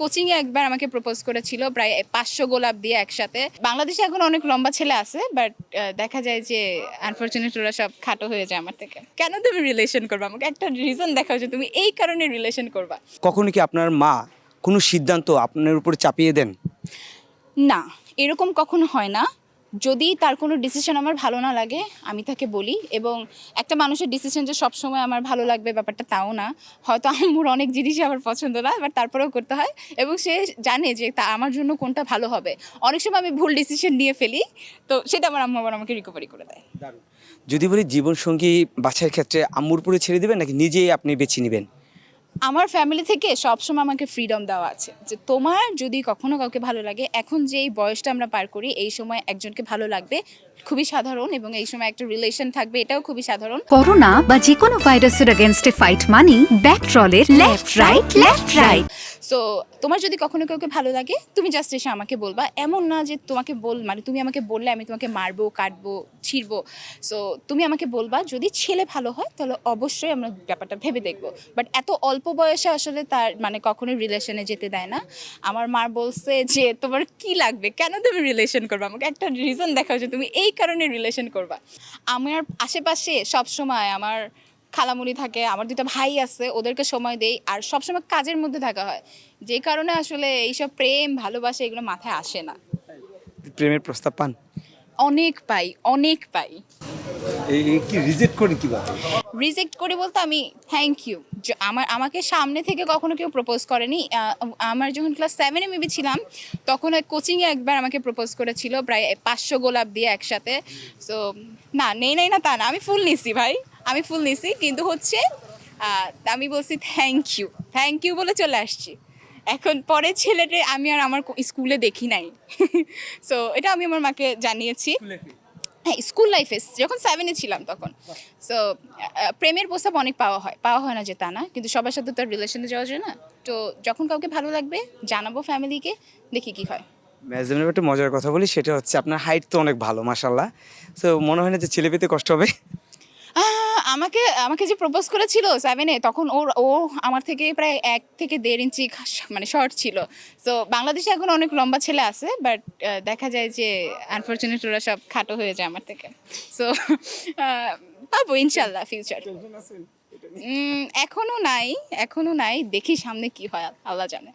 কোচিংয়ে একবার আমাকে প্রপোজ করেছিল প্রায় 500 গোলাপ দিয়ে একসাথে। বাংলাদেশে এখন অনেক লম্বা ছেলে আছে, বাট দেখা যায় যে আনফরচুনেট ওরা সব খাটো হয়ে যায় আমার থেকে। কেন তুমি রিলেশন করবা? আমাকে একটা রিজন দেখাও যে তুমি এই কারণে রিলেশন করবা। কখনো কি আপনার মা কোনো সিদ্ধান্ত আপনার উপরে চাপিয়ে দেন? না, এরকম কখনো হয় না। যদি তার কোনো ডিসিশন আমার ভালো না লাগে আমি তাকে বলি, এবং একটা মানুষের ডিসিশন যে সবসময় আমার ভালো লাগবে ব্যাপারটা তাও না। হয়তো আম্মুর অনেক জিনিসই আমার পছন্দ না, বাট তারপরেও করতে হয়, এবং সে জানে যে তা আমার জন্য কোনটা ভালো হবে। অনেক সময় আমি ভুল ডিসিশন নিয়ে ফেলি, তো সেটা আমার আম্মু আবার আমাকে রিকভারি করে দেয়। যদি বলি জীবনসঙ্গী বাছাইয়ের ক্ষেত্রে আম্মুর উপরে ছেড়ে দিবেন নাকি নিজেই আপনি বেছে নেবেন? আমার ফ্যামিলি থেকে সবসময় আমাকে ফ্রিডম দেওয়া আছে যে তোমার যদি কখনো কাউকে ভালো লাগে, এখন যেই বয়সটা আমরা পার করি এই সময় একজনকে ভালো লাগবে খুবই সাধারণ, এবং এই সময় একটা রিলেশন থাকবে এটাও খুবই সাধারণ। করোনা বা যে কোনো ভাইরাসের এগেনস্টে ফাইট মানি ব্যাকট্রলের লেফট রাইট। সো তোমার যদি কখনো কাউকে ভালো লাগে তুমি জাস্ট এসে আমাকে বলবা, এমন না যে তোমাকে মানে তুমি আমাকে বললে আমি তোমাকে মারবো, কাটবো, ছিড়বো। সো তুমি আমাকে বলবা, যদি ছেলে ভালো হয় তাহলে অবশ্যই আমরা ব্যাপারটা ভেবে দেখবো। বাট এত অল্প বয়সে আসলে তার মানে কখনোই রিলেশনে যেতে দেয় না। আমার মা বলছে যে তোমার কি লাগবে, কেন তুমি রিলেশন করবা? আমাকে একটা রিজন দেখাও যে তুমি এই কারণে রিলেশন করবা। আমার আশেপাশে সবসময় আমার খালামুনি থাকে, আমার দুটো ভাই আছে, ওদেরকে সময় দেই, আর সবসময় কাজের মধ্যে থাকা হয়, যে কারণে আসলে এইসব প্রেম ভালোবাসা এগুলো মাথায় আসে না। প্রেমের প্রস্তাব পান? অনেক পাই, অনেক পাই। এই কি রিজেক্ট করেন কিভাবে? রিজেক্ট করি বলতে আমি থ্যাংক ইউ, আমাকে সামনে থেকে কখনো কেউ প্রপোজ করেনি। আমার যখন ক্লাস 7-এ মেবি ছিলাম, তখন এক কোচিংয়ে একবার আমাকে প্রপোজ করেছিল প্রায় 500 গোলাপ দিয়ে একসাথে। সো না, নেই না তা না, আমি ফুল নিছি ভাই, আমি ফুল নিছি, কিন্তু হচ্ছে আমি বলছি থ্যাংক ইউ বলে চলে আসছি। এখন পরে ছেলেটা আমি আর আমার স্কুলে দেখি নাই। সো এটা আমি আমার মাকে জানিয়েছি। হ্যাঁ, স্কুল লাইফে যখন 7-এ ছিলাম তখন। সো প্রেমের প্রস্তাব অনেক পাওয়া হয় না যে তা না, কিন্তু সবার সাথে তো রিলেশনে যাওয়া যায় না। তো যখন কাউকে ভালো লাগবে জানাবো ফ্যামিলিকে, দেখি কি হয়। ম্যাজেমের একটা মজার কথা বলি, সেটা হচ্ছে আপনার হাইট তো অনেক ভালো মাশাল্লাহ। সো মনে হয় না যে ছেলে পেতে কষ্ট হবে? আমাকে আমাকে যে প্রপোজ করেছিল 7-এ, তখন ও আমার থেকে প্রায় 1 থেকে 1.5 ইঞ্চি মানে শর্ট ছিল। সো বাংলাদেশে এখন অনেক লম্বা ছেলে আছে, বাট দেখা যায় যে আনফরচুনেট ওরা সব খাটো হয়ে যায় আমার থেকে। সো পাবো ইনশাল্লাহ ফিউচার। এখনো নাই, দেখি সামনে কি হয়, আল্লাহ জানে।